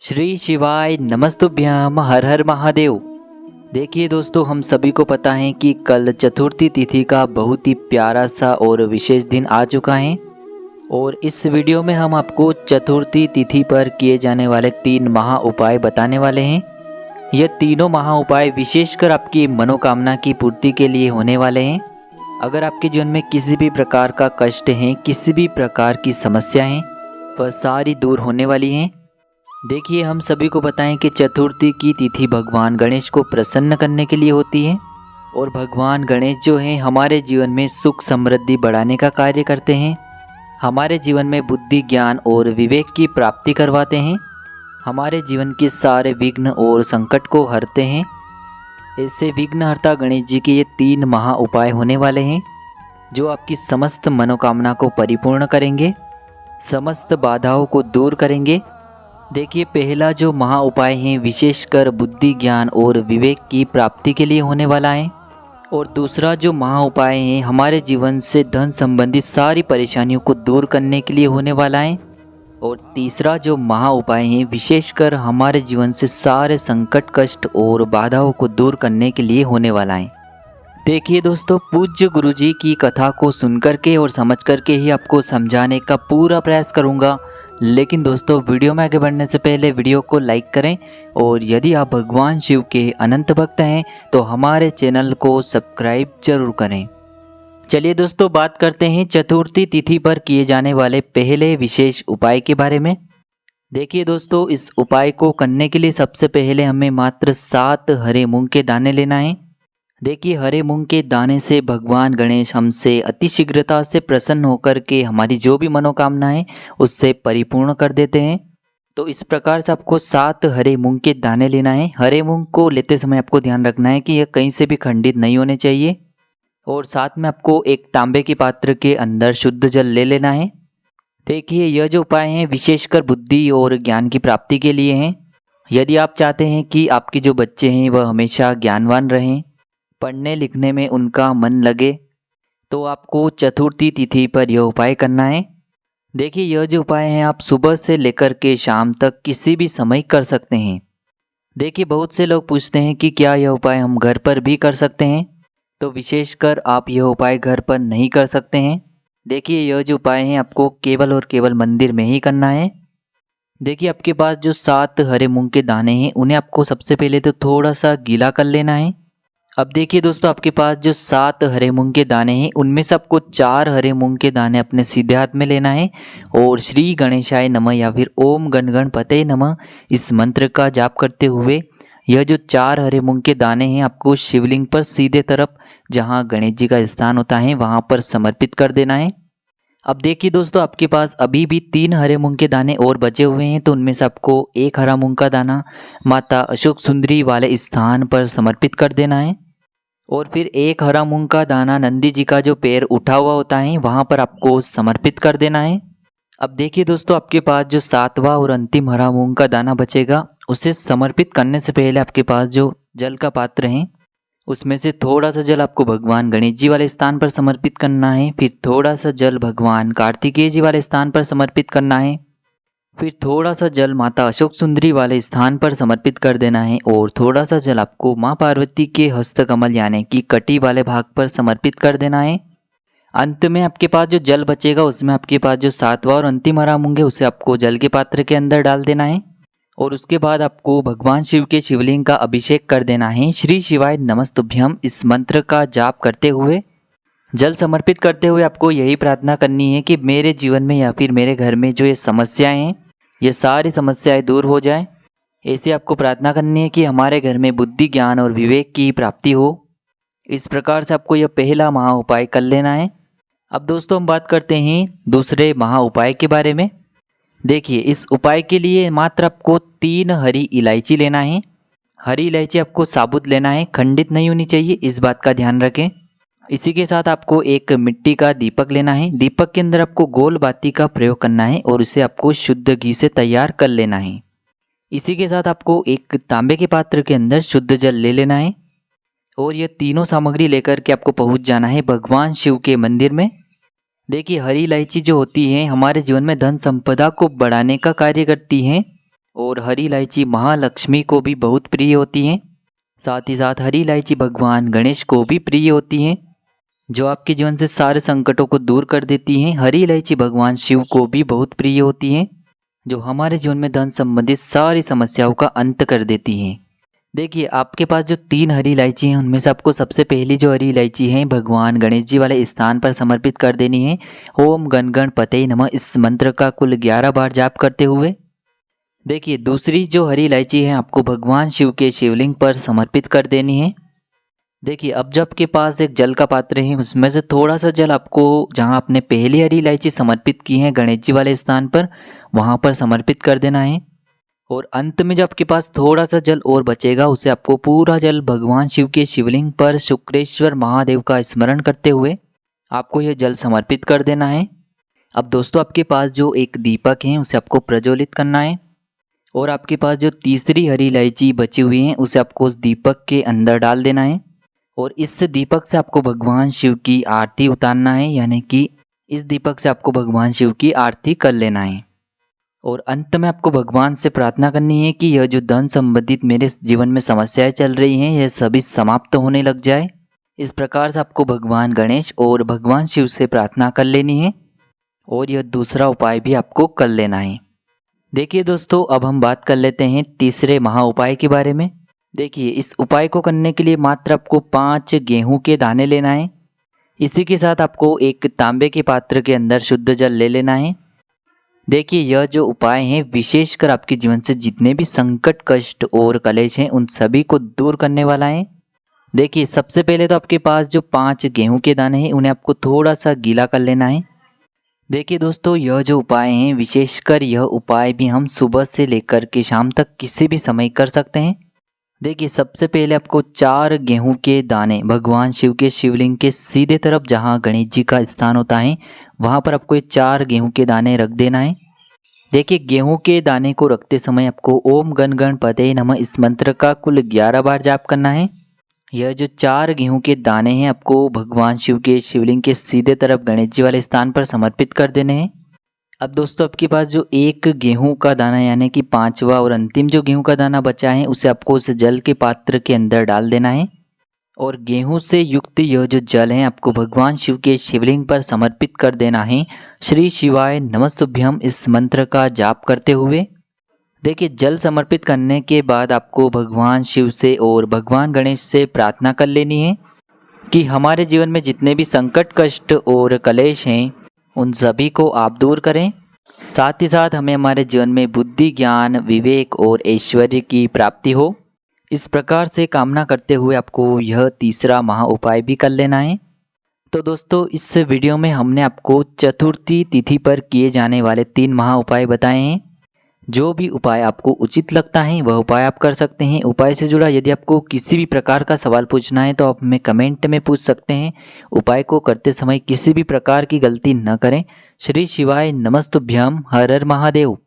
श्री शिवाय नमस्तुभ्यम हर हर महादेव। देखिए दोस्तों, हम सभी को पता है कि कल चतुर्थी तिथि का बहुत ही प्यारा सा और विशेष दिन आ चुका है। और इस वीडियो में हम आपको चतुर्थी तिथि पर किए जाने वाले 3 महा उपाय बताने वाले हैं। ये तीनों महा उपाय विशेषकर आपकी मनोकामना की पूर्ति के लिए होने वाले हैं। अगर आपके जीवन में किसी भी प्रकार का कष्ट है, किसी भी प्रकार की समस्या है, वह सारी दूर होने वाली हैं। देखिए, हम सभी को बताएं कि चतुर्थी की तिथि भगवान गणेश को प्रसन्न करने के लिए होती है। और भगवान गणेश जो हैं हमारे जीवन में सुख समृद्धि बढ़ाने का कार्य करते हैं। हमारे जीवन में बुद्धि, ज्ञान और विवेक की प्राप्ति करवाते हैं। हमारे जीवन के सारे विघ्न और संकट को हरते हैं। ऐसे विघ्नहर्ता गणेश जी के ये 3 महा उपाय होने वाले हैं, जो आपकी समस्त मनोकामना को परिपूर्ण करेंगे, समस्त बाधाओं को दूर करेंगे। देखिए, पहला जो महा उपाय है विशेषकर बुद्धि, ज्ञान और विवेक की प्राप्ति के लिए होने वाला है। और दूसरा जो महा उपाय है हमारे जीवन से धन संबंधी सारी परेशानियों को दूर करने के लिए होने वाला है। और तीसरा जो महा उपाय है विशेषकर हमारे जीवन से सारे संकट, कष्ट और बाधाओं को दूर करने के लिए होने वाला है। देखिए दोस्तों, पूज्य गुरुजी की कथा को सुनकर के और समझ करके ही आपको समझाने का पूरा प्रयास करूंगा। लेकिन दोस्तों, वीडियो में आगे बढ़ने से पहले वीडियो को लाइक करें। और यदि आप भगवान शिव के अनंत भक्त हैं तो हमारे चैनल को सब्सक्राइब जरूर करें। चलिए दोस्तों, बात करते हैं चतुर्थी तिथि पर किए जाने वाले पहले विशेष उपाय के बारे में। देखिए दोस्तों, इस उपाय को करने के लिए सबसे पहले हमें मात्र 7 हरे मूंग के दाने लेना है। देखिए, हरे मूंग के दाने से भगवान गणेश हमसे अतिशीघ्रता से प्रसन्न होकर के हमारी जो भी मनोकामना है उससे परिपूर्ण कर देते हैं। तो इस प्रकार से आपको 7 हरे मूंग के दाने लेना है। हरे मूंग को लेते समय आपको ध्यान रखना है कि यह कहीं से भी खंडित नहीं होने चाहिए। और साथ में आपको एक तांबे के पात्र के अंदर शुद्ध जल ले लेना है। देखिए, यह जो उपाय हैं विशेषकर बुद्धि और ज्ञान की प्राप्ति के लिए हैं। यदि आप चाहते हैं कि आपके जो बच्चे हैं वह हमेशा ज्ञानवान रहें, पढ़ने लिखने में उनका मन लगे, तो आपको चतुर्थी तिथि पर यह उपाय करना है। देखिए, यह जो उपाय हैं आप सुबह से लेकर के शाम तक किसी भी समय कर सकते हैं। देखिए, बहुत से लोग पूछते हैं कि क्या यह उपाय हम घर पर भी कर सकते हैं। तो विशेषकर आप यह उपाय घर पर नहीं कर सकते हैं। देखिए, यह जो उपाय हैं आपको केवल और केवल मंदिर में ही करना है। देखिए, आपके पास जो 7 हरे मूंग के दाने हैं उन्हें आपको सबसे पहले तो थोड़ा सा गीला कर लेना है। अब देखिए दोस्तों, आपके पास जो 7 हरे मूंग के दाने हैं उनमें से आपको 4 हरे मूंग के दाने अपने सीधे हाथ में लेना है। और श्री गणेशाय नमः या फिर ओम गण गणपतये नमः इस मंत्र का जाप करते हुए यह जो 4 हरे मूंग के दाने हैं आपको शिवलिंग पर सीधे तरफ, जहां गणेश जी का स्थान होता है, वहां पर समर्पित कर देना है। अब देखिए दोस्तों, आपके पास अभी भी 3 हरे मूंग के दाने और बचे हुए हैं। तो उनमें से आपको एक हरा मूंग का दाना माता अशोक सुंदरी वाले स्थान पर समर्पित कर देना है। और फिर एक हरा मूंग का दाना नंदी जी का जो पैर उठा हुआ होता है वहाँ पर आपको समर्पित कर देना है। अब देखिए दोस्तों, आपके पास जो 7वां और अंतिम हरा मूंग का दाना बचेगा उसे समर्पित करने से पहले आपके पास जो जल का पात्र है उसमें से थोड़ा सा जल आपको भगवान गणेश जी वाले स्थान पर समर्पित करना है। फिर थोड़ा सा जल भगवान कार्तिकेय जी वाले स्थान पर समर्पित करना है। फिर थोड़ा सा जल माता अशोक सुंदरी वाले स्थान पर समर्पित कर देना है। और थोड़ा सा जल आपको माँ पार्वती के हस्तकमल यानी कि कटी वाले भाग पर समर्पित कर देना है। अंत में आपके पास जो जल बचेगा उसमें आपके पास जो 7वां और अंतिम हरा मूंग है उसे आपको जल के पात्र के अंदर डाल देना है। और उसके बाद आपको भगवान शिव के शिवलिंग का अभिषेक कर देना है। श्री शिवाय नमस्तुभ्यम इस मंत्र का जाप करते हुए, जल समर्पित करते हुए आपको यही प्रार्थना करनी है कि मेरे जीवन में या फिर मेरे घर में जो ये समस्याएं हैं ये सारी समस्याएं दूर हो जाएं। ऐसे आपको प्रार्थना करनी है कि हमारे घर में बुद्धि, ज्ञान और विवेक की प्राप्ति हो। इस प्रकार से आपको यह पहला महा उपाय कर लेना है। अब दोस्तों, हम बात करते हैं दूसरे महा उपाय के बारे में। देखिए, इस उपाय के लिए मात्र आपको 3 हरी इलायची लेना है। हरी इलायची आपको साबुत लेना है, खंडित नहीं होनी चाहिए, इस बात का ध्यान रखें। इसी के साथ आपको एक मिट्टी का दीपक लेना है। दीपक के अंदर आपको गोल बाती का प्रयोग करना है और इसे आपको शुद्ध घी से तैयार कर लेना है। इसी के साथ आपको एक तांबे के पात्र के अंदर शुद्ध जल ले लेना है। और ये तीनों सामग्री लेकर के आपको पहुंच जाना है भगवान शिव के मंदिर में। देखिए, हरी इलायची जो होती है हमारे जीवन में धन संपदा को बढ़ाने का कार्य करती है। और हरी इलायची महालक्ष्मी को भी बहुत प्रिय होती हैं। साथ ही साथ हरी इलायची भगवान गणेश को भी प्रिय होती हैं, जो आपके जीवन से सारे संकटों को दूर कर देती हैं। हरी इलायची भगवान शिव को भी बहुत प्रिय होती हैं, जो हमारे जीवन में धन संबंधित सारी समस्याओं का अंत कर देती हैं। देखिए, आपके पास जो 3 हरी इलायची हैं उनमें से आपको सबसे पहली जो हरी इलायची है भगवान गणेश जी वाले स्थान पर समर्पित कर देनी है। ओम गण गणपते नमः इस मंत्र का कुल 11 बार जाप करते हुए। देखिए, दूसरी जो हरी इलायची है आपको भगवान शिव के शिवलिंग पर समर्पित कर देनी है। देखिए, अब जब आपके पास एक जल का पात्र है उसमें से थोड़ा सा जल आपको जहां आपने पहली हरी इलायची समर्पित की है गणेश जी वाले स्थान पर, वहां पर समर्पित कर देना है। और अंत में जब आपके पास थोड़ा सा जल और बचेगा उसे आपको पूरा जल भगवान शिव के शिवलिंग पर शुक्रेश्वर महादेव का स्मरण करते हुए आपको यह जल समर्पित कर देना है। अब दोस्तों, आपके पास जो एक दीपक है उसे आपको प्रज्वलित करना है और आपके पास जो तीसरी हरी इलायची बची हुई है उसे आपको उस दीपक के अंदर डाल देना है और इस दीपक से आपको भगवान शिव की आरती उतारना है, यानी कि इस दीपक से आपको भगवान शिव की आरती कर लेना है। और अंत में आपको भगवान से प्रार्थना करनी है कि यह जो धन संबंधित मेरे जीवन में समस्याएं चल रही हैं यह सभी समाप्त होने लग जाए। इस प्रकार से आपको भगवान गणेश और भगवान शिव से प्रार्थना कर लेनी है और यह दूसरा उपाय भी आपको कर लेना है। देखिए दोस्तों, अब हम बात कर लेते हैं तीसरे महा उपाय के बारे में। देखिए, इस उपाय को करने के लिए मात्र आपको 5 गेहूं के दाने लेना है। इसी के साथ आपको एक तांबे के पात्र के अंदर शुद्ध जल ले लेना है। देखिए, यह जो उपाय हैं विशेषकर आपके जीवन से जितने भी संकट, कष्ट और कलेश हैं उन सभी को दूर करने वाला है। देखिए, सबसे पहले तो आपके पास जो 5 गेहूं के दाने हैं उन्हें आपको थोड़ा सा गीला कर लेना है। देखिए दोस्तों, यह जो उपाय हैं विशेषकर यह उपाय भी हम सुबह से लेकर के शाम तक किसी भी समय कर सकते हैं। देखिए, सबसे पहले आपको 4 गेहूं के दाने भगवान शिव के शिवलिंग के सीधे तरफ जहां गणेश जी का स्थान होता है वहां पर आपको ये 4 गेहूं के दाने रख देना है। देखिए, गेहूं के दाने को रखते समय आपको ओम गण गणपते नमः इस मंत्र का कुल 11 बार जाप करना है। यह जो 4 गेहूं के दाने हैं आपको भगवान शिव के शिवलिंग के सीधे तरफ गणेश जी वाले स्थान पर समर्पित कर देने हैं। अब दोस्तों, आपके पास जो एक गेहूं का दाना यानी कि 5वां और अंतिम जो गेहूं का दाना बचा है उसे आपको उस जल के पात्र के अंदर डाल देना है और गेहूं से युक्त यह जो जल है आपको भगवान शिव के शिवलिंग पर समर्पित कर देना है। श्री शिवाय नमस्तुभ्यम इस मंत्र का जाप करते हुए। देखिए, जल समर्पित करने के बाद आपको भगवान शिव से और भगवान गणेश से प्रार्थना कर लेनी है कि हमारे जीवन में जितने भी संकट, कष्ट और कलेश हैं उन सभी को आप दूर करें। साथ ही साथ हमें हमारे जीवन में बुद्धि, ज्ञान, विवेक और ऐश्वर्य की प्राप्ति हो। इस प्रकार से कामना करते हुए आपको यह तीसरा महा उपाय भी कर लेना है। तो दोस्तों, इस वीडियो में हमने आपको चतुर्थी तिथि पर किए जाने वाले 3 महा उपाय बताए हैं। जो भी उपाय आपको उचित लगता है वह उपाय आप कर सकते हैं। उपाय से जुड़ा यदि आपको किसी भी प्रकार का सवाल पूछना है तो आप हमें कमेंट में पूछ सकते हैं। उपाय को करते समय किसी भी प्रकार की गलती न करें। श्री शिवाय नमस्तुभ्यम। हर हर महादेव।